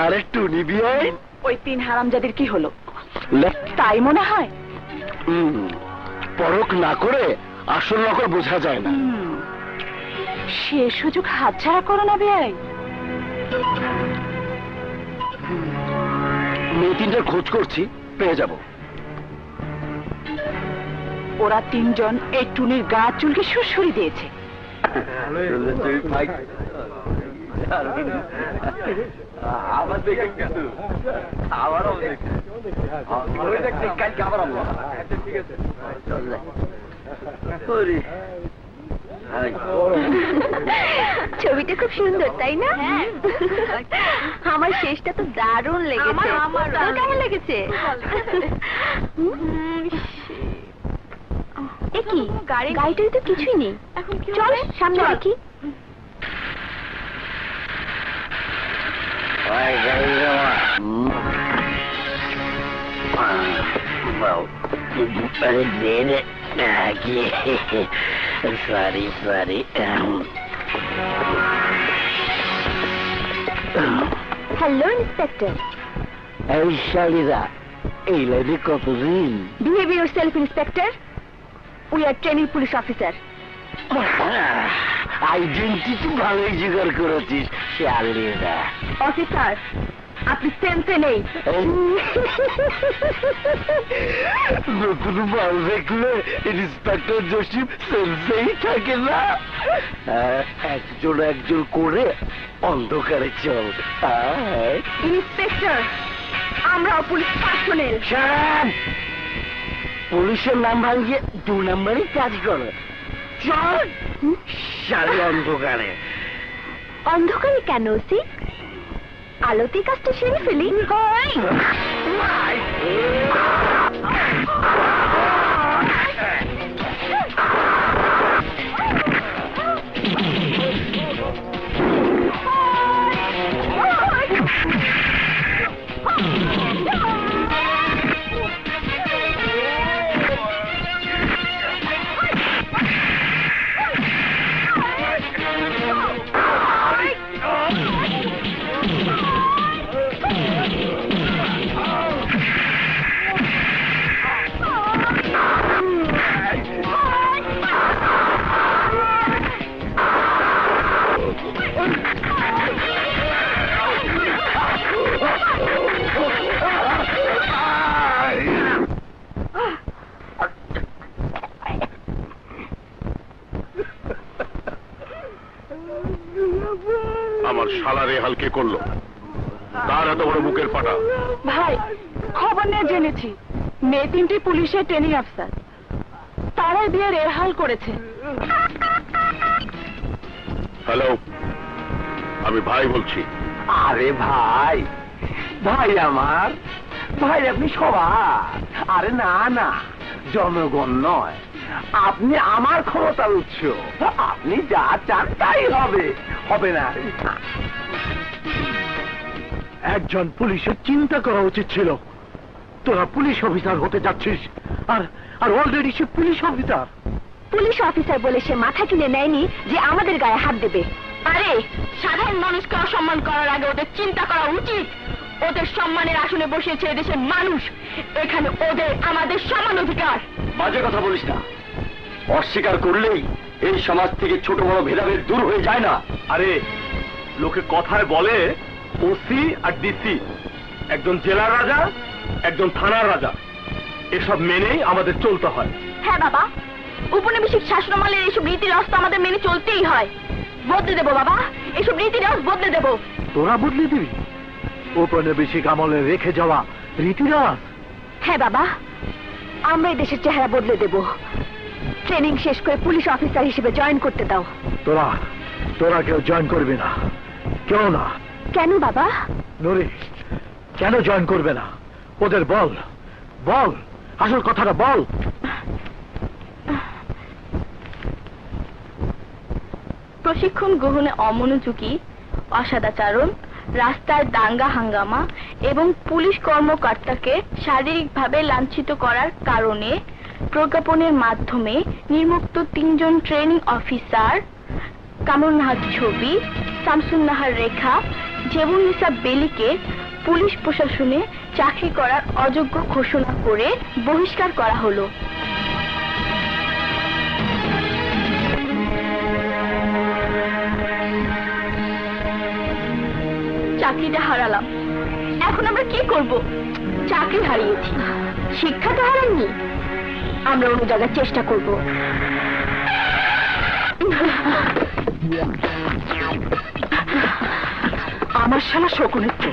আরে টুনি বিয়াই, ওই 3 হারামজাদির কি হলো? তাই মনে হয়। পরখ না করে আসল নকল বোঝা যায় না। সে সুযোগ হাতছাড়া করো না বিয়াই। মেয়ে 3টার খোঁজ করছি, পেয়ে যাব। ওরা 3 জন এই টুনির গা চুলকে সুরসুরি দিয়েছে। ছবিটা খুব সুন্দর, তাই না? আমার শেষটা তো দারুণ লেগেছে। তোর কেমন লেগেছে? কি গাড়িটাই তো কিছুই নেই। এখন চল সামনে দেখি। Sorry sorry. Hello inspector. এই শালিরা, এই লাইনে কতদিন? Behave yourself, Inspector. We are training police officer. Identity ভালোই জোগাড় করেছিস শালিরা। অফিসার, আপনি সেন্সে নেই। নতুন মাল দেখলে ইন্সপেক্টর জসিম সেন্সেই থাকে না। একজন একজন করে অন্ধকারে চল। ইন্সপেক্টর, আমরা পুলিশ পার্সোনেল। পুলিশের নাম ভাঙিয়ে 2 নম্বরই কাজ করো। চল শালি অন্ধকারে। অন্ধকারে কেন সি? আলোতে কাজটা সেরে ফেলি। আমার শালারে হালকে করলো, তার এত বড় বুকের ফাটা। ভাই, খবর নিয়ে জেনেছি মেয়ে 3টি পুলিশের ট্রেনিং অফিসার, তারাই বিয়ে রেহাল করেছে। হ্যালো, আমি ভাই বলছি। আরে ভাই, ভাই আমার ভাই, আপনি সবার। আরে না না, জনগণ নয়, আপনি আমার ক্ষমতার উৎস। আপনি যা চান তাই হবে, হবে না? একজন পুলিশের চিন্তা করা উচিত ছিল। তোরা পুলিশ অফিসার হতে যাচ্ছিস, আর আর অলরেডি সে পুলিশ অফিসার। পুলিশ অফিসার বলে সে মাথা কিনে নেয়নি যে আমাদের গায়ে হাত দেবে। আরে, সাধারণ মানুষকে অসম্মান করার আগে ওদের চিন্তা করা উচিত। ওদের সম্মানের আসনে বসিয়েছে এদেশের মানুষ, এখানে ওদের আমাদের সমান অধিকার। বাজে কথা বলিস না। অস্বীকার করলেই এই সমাজ থেকে ছোট বড় ভেদাভেদ দূর হয়ে যায় না। আরে, লোকে কথায় বলে ওসি আর ডিসি, একজন জেলার রাজা, একজন থানার রাজা। এসব মেনেই আমাদের চলতে হয়। হ্যাঁ বাবা, উপনিবেশিক শাসনামলের এইসব রীতি রস তো আমাদের মেনে চলতেই হয়। বদলে দেবো বাবা, এইসব রীতি রস বদলে দেবো। তোরা বদলে দিবি ঔপনিবেশিক আমলে রেখে যাওয়া রীতিরাজ? হ্যাঁ বাবা, আমরা এই দেশের চেহারা বদলে দেব। ট্রেনিং শেষ করে পুলিশ অফিসার হিসেবে জয়েন করতে দাও। তোরা তোরা কেউ জয়েন করবি না। কেউ না। কেন বাবা? নুরি, কেন জয়েন করবে না? ওদের বল, বল, আসল কথাটা বল। প্রশিক্ষণ গ্রহণে অমনোযোগী, অসদাচরণ, রাস্তার দাঙ্গা হাঙ্গামা এবং পুলিশ কর্মকর্তাকে শারীরিকভাবে লাঞ্ছিত করার কারণে প্রজ্ঞাপনের মাধ্যমে নির্মুক্ত 3 জন ট্রেনিং অফিসার কামরুনহাট ছবি শামসুন্নাহার রেখা জেবুন্নিসা বেলিকে পুলিশ প্রশাসনে চাকরি করার অযোগ্য ঘোষণা করে বহিষ্কার করা হলো। চাকরিটা হারালাম, এখন আমরা কি করব? চাকরি হারিয়েছি, শিক্ষা তো হারাইনি। আমরা অন্য জায়গায় চেষ্টা করব। আমার শালা শকুনের তো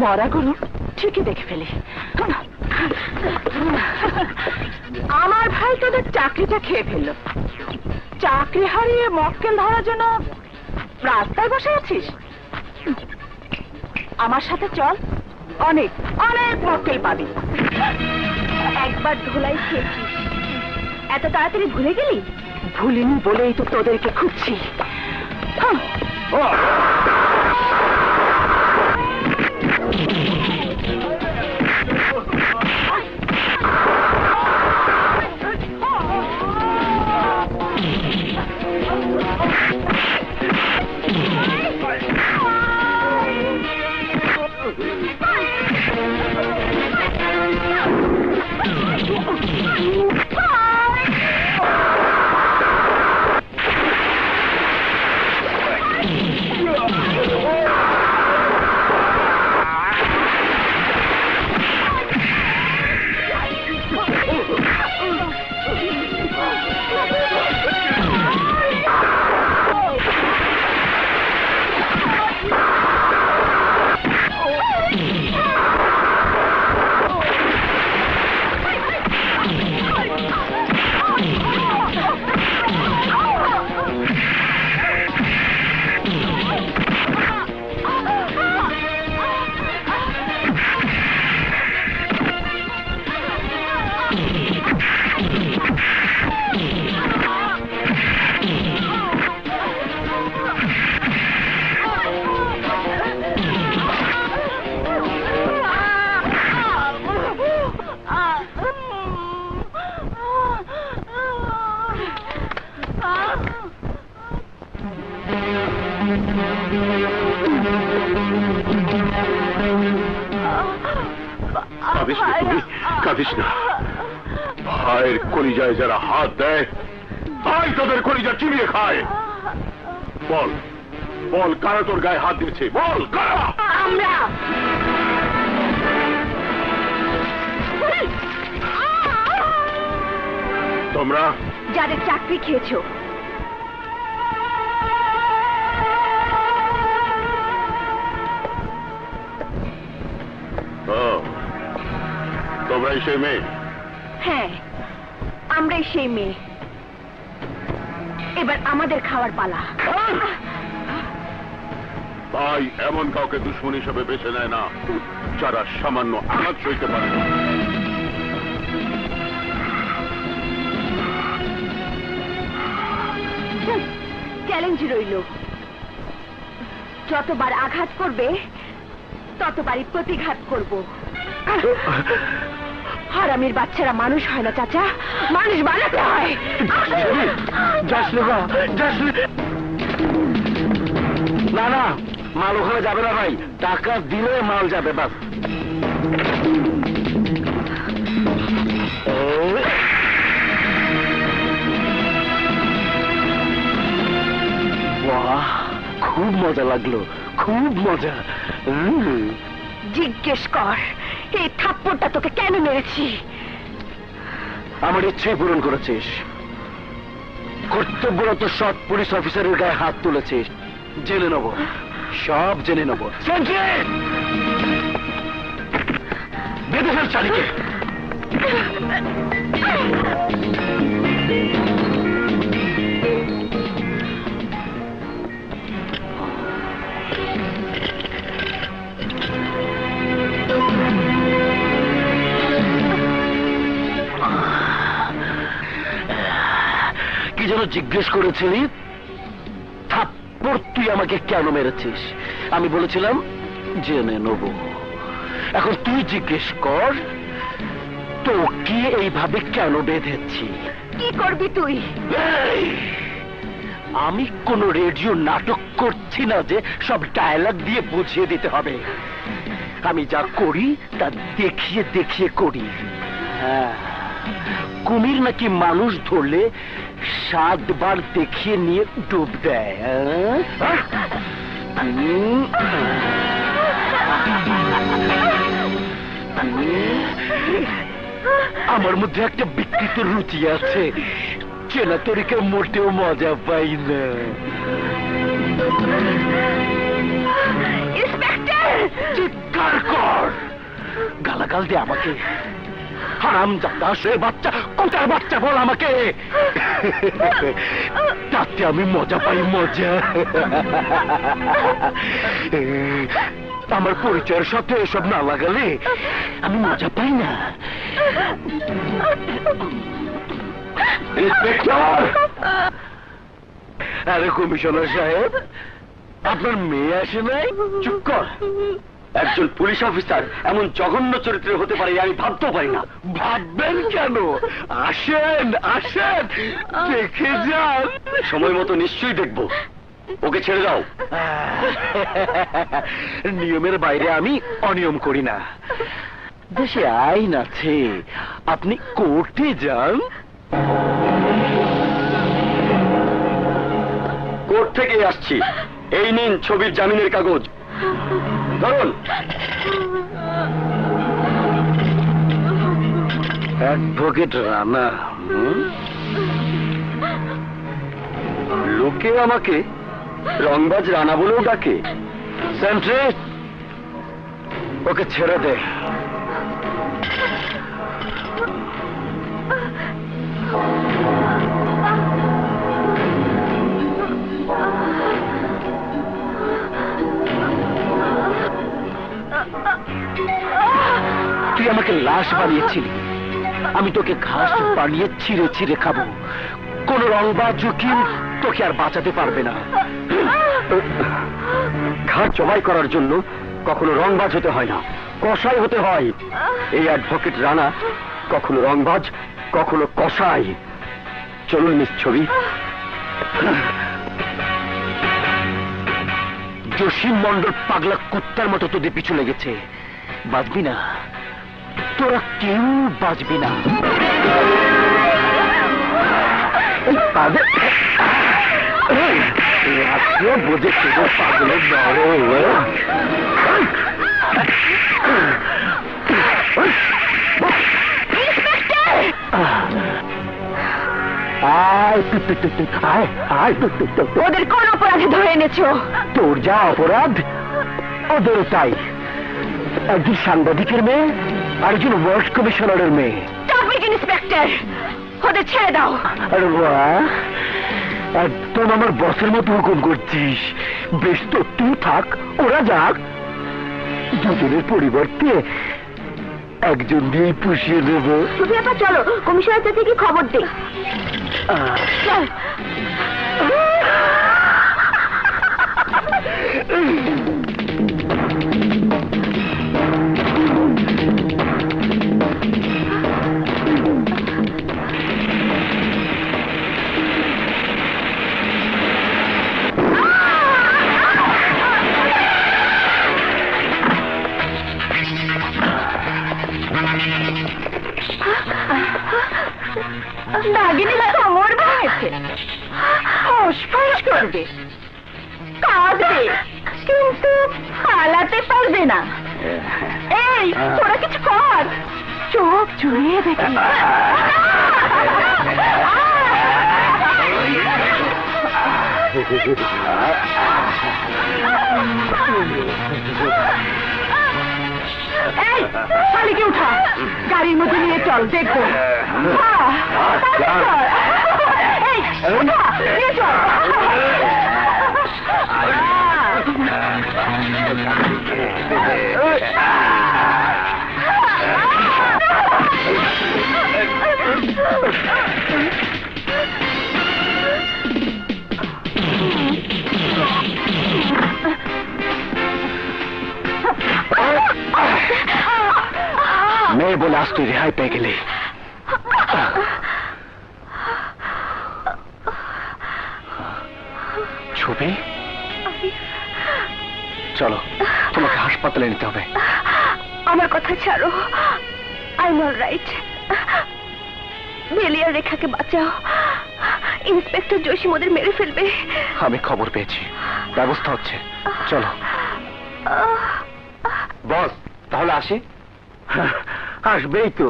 মরা গরু ঠিকই দেখে ফেলে। আমার ভাই তোদের চাকরিটা খেয়ে ফেললো। চাকরি হারিয়ে মক্কেল ধরার জন্য রাস্তায় বসে আছিস? আমার সাথে চল, অনেক অনেক মক্কেল পাবি। একবার ধোলাই খেয়েছিস, এত তাড়াতাড়ি ভুলে গেলি? ভুলিনি বলেই তো তোদেরকে খুঁজছি। কাঁদিস না, ভাইয়ের কলিজায় যারা হাত দেয় ভাই তাদের কলিজা চিবিয়ে খায়। বল বল, কারা তোর গায়ে হাত দিয়েছে? বল কারা? আমরা। তোমরা যাদের চাকরি খেয়েছো। তোমরাই সেই মেয়ে? হ্যাঁ, আমরাই সেই মেয়ে। এবার আমাদের খাওয়ার পালা। ভাই এমন কাউকে দুশ্মন হিসেবে বেছে নেয় না যারা সামান্য আঘাত সইতে পারে না। চ্যালেঞ্জ রইল, যতবার আঘাত করবে ততবারই প্রতিঘাত করব। হারামির বাচ্চারা মানুষ হয় না চাচা, মানুষ বানাতে হয়। না না, মাল ওখানে যাবে না ভাই, টাকা দিলে মাল যাবে। বাস বাহ, খুব মজা লাগলো, খুব মজা। জিজ্ঞেস কর এই থাপ্পড়টা তোকে কেন মেরেছি? আমার ইচ্ছে পূরণ করেছিস, কর্তব্যরত সৎ পুলিশ অফিসারের গায়ে হাত তুলেছিস। জেনে নেব, সব জেনে নেব। বেঁধে ফেল চালিকে। কি যেন জিজ্ঞেস করেছিলি? থাপ্পড় তুই আমাকে কেন মেরেছিস? আমি বলেছিলাম জেনে নেব। এখন তুই জিজ্ঞেস কর, তোকে এইভাবে কেন বেঁধেছি? কি করবি তুই? আমি কোন রেডিও নাটক করছি না যে সব ডায়লগ দিয়ে বুঝিয়ে দিতে হবে। আমি যা করি তা দেখিয়ে দেখিয়ে করি। হ্যাঁ, কুমির নাকি মানুষ ধরলে 7 বার দেখিয়ে নিয়ে ডুব দেয়। আমার মধ্যে একটা বিকৃত রুচি আছে, চেনা তরিকে মোটেও মজা পাই না। ইন্সপেক্টর! চিৎকার কর, গালাগাল দে আমাকে। হারামজাদা সে বাচ্চা, কোথার বাচ্চা বল আমাকে। তাতে আমি মজা পাই, মজা। আমার পরিচয়ের সাথে এসব না লাগালে আমি মজা পাই না। ইন্সপেক্টর! আরে কমিশনার সাহেব, আপনার মেয়ে আসে নাই? চুপ কর। একজন পুলিশ অফিসার এমন জঘন্য চরিত্রের হতে পারে আমি ভাবতেও পারি না। ভাববেন কেন? আসেন আসেন, দেখে যান। সময় মতো নিশ্চয়ই দেখবো। ওকে ছেড়ে দাও। নিয়মের বাইরে আমি অনিয়ম করি না। দেশে আইন আছে, আপনি কোর্টে যান। কোর্ট থেকে আসছি, এই নিন ছবির জামিনের কাগজ। ধরুন। অ্যাডভোকেট রানা। লোকে আমাকে রংবাজ রানা বলেও ডাকে। সেন্ট্রি, ওকে ছেড়ে দে। তুই আমাকে লাশ বানিয়েছিলি, আমি তোকে ঘাস বানিয়ে ছিঁড়ে ছিঁড়ে খাবো। কোন রংবাজ উকিল তোকে আর বাঁচাতে পারবে না। ঘাট জমাই করার জন্য কখনো রংবাজ হতে হয় না, কসাই হতে হয়। এই অ্যাডভোকেট রানা কখনো রংবাজ, কখনো কসাই। চলুন মিস ছবি। জসিম মন্ডল পাগলা কুত্তার মতো তোদের পিছু লেগেছে। বাঁচবি না, তোরা কেউ বাঁচবি না। বোঝে কেউ পাগলের ওদের কোন অপরাধে ধরে এনেছো? তোর যা অপরাধ ওদেরও তাই। একজন সাংবাদিকের মেয়ে, আরেকজন ওয়ার্ড কমিশনারের মেয়ে। ইন্সপেক্টর, ওদের ছেড়ে দাও। আরে বাহ, একদম আমার বসের মতো হুকুম করছিস। বেশ তো, তুই থাক, ওরা যাক। দুজনের পরিবর্তে একজন দিয়ে পুষিয়ে দেব। তুমি এবার চলো, কমিশনার থেকে খবর দে। চল। নাগিনী কোমর ভেঙেছে, ফসফস করবে, কাঁদবে, কিন্তু পালাতে পারবে না। এই তোরা কিছু কর, চোখ জুড়িয়ে দেখি। এই শালিকে উঠা, গাড়ির মধ্যে নিয়ে চল, দেখবো। এই উঠা, নিয়ে চল। মেয়ে বলে আজ তুই রেহাই পেয়ে গেলি। রবি, চলো তোমাকে হাসপাতালে নিতে হবে। আমার কথা ছাড়ো, আই নট রাইট। বেলিয়ার রেখাকে বাঁচাও, ইন্সপেক্টর জসিম ওদের মেরে ফেলবে। আমি খবর পেয়েছি, ব্যবস্থা হচ্ছে, চলো। বস, তাহলে আসি? আসবেই তো,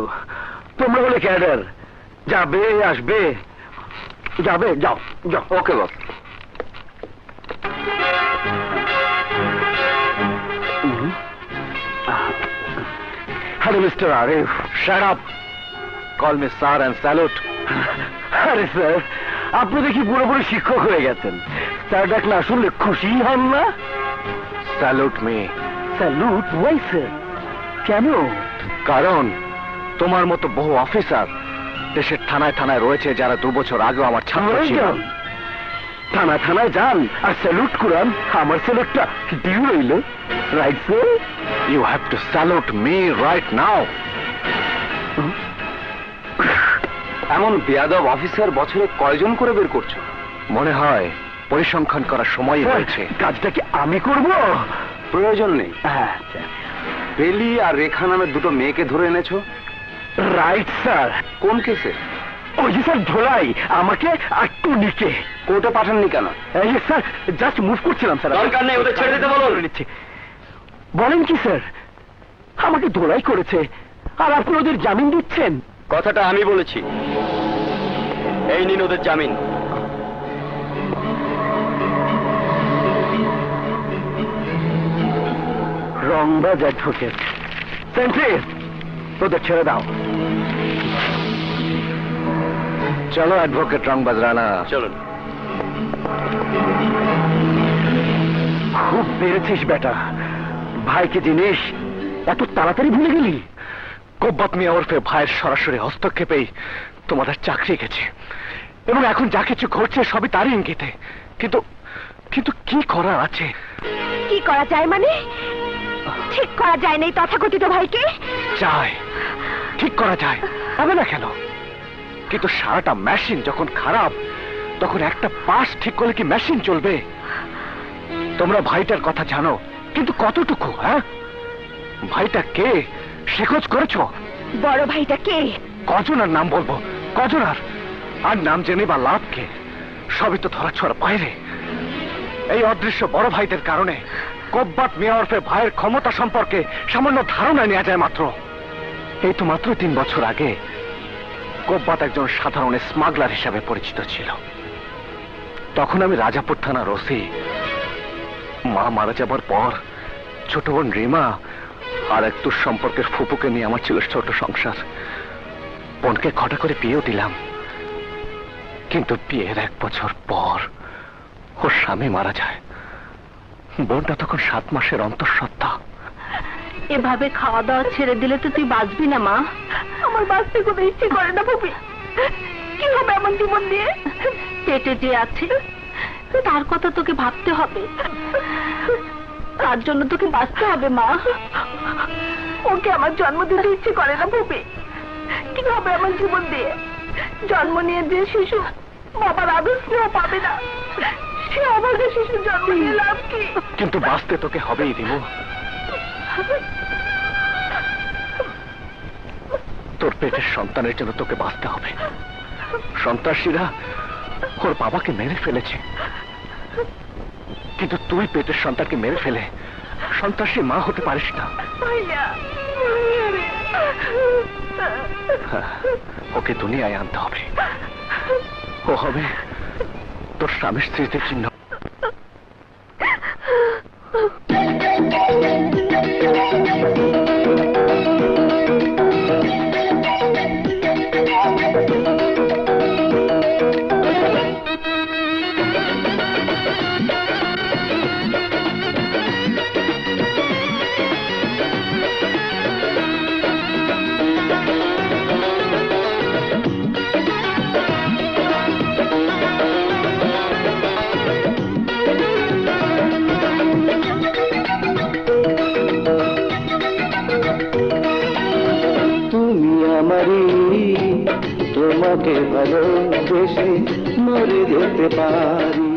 তোমরা বলে ক্যাডার, যাবে আসবে, যাবে, যাও যাও। Okay boss. Hello mister Arif. Shut up, call me sir and salute. আরে স্যার, আপনি দেখি পুরোপুরি শিক্ষক হয়ে গেছেন, স্যার ডাকলে আসলে খুশি হন না? Salute me. Salute? Why sir? কেন? কারণ তোমার মতো বহু অফিসার দেশের থানায় থানায় রয়েছে, যারা 2 বছর আগেও আমার ছাত্র ছিল। থানায় থানায় যান আর স্যালুট করান, আমার স্যালুটটা ডিউ রইল। Right sir? You have to salute me right now. এমন বেয়াদব অফিসার বছরে কয়জন করে বের করছো? মনে হয় পরিসংখ্যান করার সময় হয়েছে। কাজটা কি আমি করব? প্রয়োজন নেই। আচ্ছা। বেলি আর রেখা নামের 2 মেয়েকে ধরে এনেছো? Right sir. কোন কেসে? ওই যে স্যার ধোলাই আমাকে একটু নিচে। কোর্টে পাঠাননি কেন? এই স্যার, জাস্ট মুভ করছিলাম স্যার। দরকার নেই, ওদের ছেড়ে দিতে বলুন। বলেন কি স্যার? আমাকে ধোলাই করেছে আর আপনি ওদের জামিন দিচ্ছেন? কথাটা আমি বলেছি। এই নিন ওদের জামিন। রংবাজ অ্যাডভোকেট। সেন্ট্রি, ওদের ছেড়ে দাও। চলো অ্যাডভোকেট রংবাজ রানা, চলুন। খুব বেড়েছিস বেটা, ভাইকে জিনিস এত তাড়াতাড়ি ভুলে গেলি? কব্বাত মিয়া ওরফে ভাইয়ের সরাসরি হস্তক্ষেপেই তোমাদের চাকরি গেছে, এবং এখন যা কিছু ঘটছে সবই তারই ইঙ্গিতে। কিন্তু কিন্তু কি করার আছে? কি করা যায় মানে? ঠিক করা যায় না এই তথাকথিত ভাইকে? যায়, ঠিক করা যায়, হবে না কেন? কিন্তু সারাটা মেশিন যখন খারাপ, তখন একটা পাশ ঠিক করলে কি মেশিন চলবে? তোমরা ভাইটার কথা জানো, কিন্তু কতটুকু? হ্যাঁ, ভাইটা কে সে খোঁজ করেছো? বড় ভাইটা কে? কজনের নাম বলবো, কজনার? আর নাম জেনে বা লাভ কে? সবই তো ধরাছোঁয়ার বাইরে। এই অদৃশ্য বড় ভাইদের কারণে কব্বাত মিয়া ওরফে ভাইয়ের ক্ষমতা সম্পর্কে সামান্য ধারণা নেওয়া যায় মাত্র। এই তো মাত্র 3 বছর আগে কব্বাত একজন সাধারণ স্মাগলার হিসাবে পরিচিত ছিল। তখন আমি রাজাপুর থানার ওসি। মা মারা যাবার পর ছোট বোন রিমা আর এক সম্পর্কের ফুপুকে নিয়ে আমার ছিল ছোট সংসার। বোনকে ঘটা করে বিয়েও দিলাম, কিন্তু বিয়ের 1 বছর পর ওর স্বামী মারা যায়। বোনটা তখন 7 মাসের অন্তঃসত্ত্বা। এভাবে খাওয়া দাওয়া ছেড়ে দিলে তো তুই বাঁচবি না মা। আমার বাঁচতে কোনো ইচ্ছে করে না ফুপি। কি হবে আমার জীবন দিয়ে? পেটে যে আছে তার কথা তোকে ভাবতে হবে, তার জন্য তোকে বাঁচতে হবে মা। ওকে আমার জন্ম দিতে ইচ্ছে করে না ফুপি। কি হবে আমার জীবন দিয়ে? জন্ম নিয়ে যে শিশু বাবার আদর স্নেহ পাবে না, সে অভাগা শিশু জন্ম নিয়ে লাভ কি? কিন্তু বাঁচতে তোকে হবেই রিমু। তোর পেটের সন্তানের জন্য তোকে বাঁচতে হবে। সন্ত্রাসীরা ওর বাবাকে মেরে ফেলেছে, কিন্তু তুই পেটের সন্তানকে মেরে ফেলে সন্ত্রাসী মা হতে পারিস না। ওকে দুনিয়ায় আনতে হবে। ও হবে তোর স্বামীর স্মৃতির চিহ্ন। তোমাকে ভালোবেসে মরে যেতে পারি।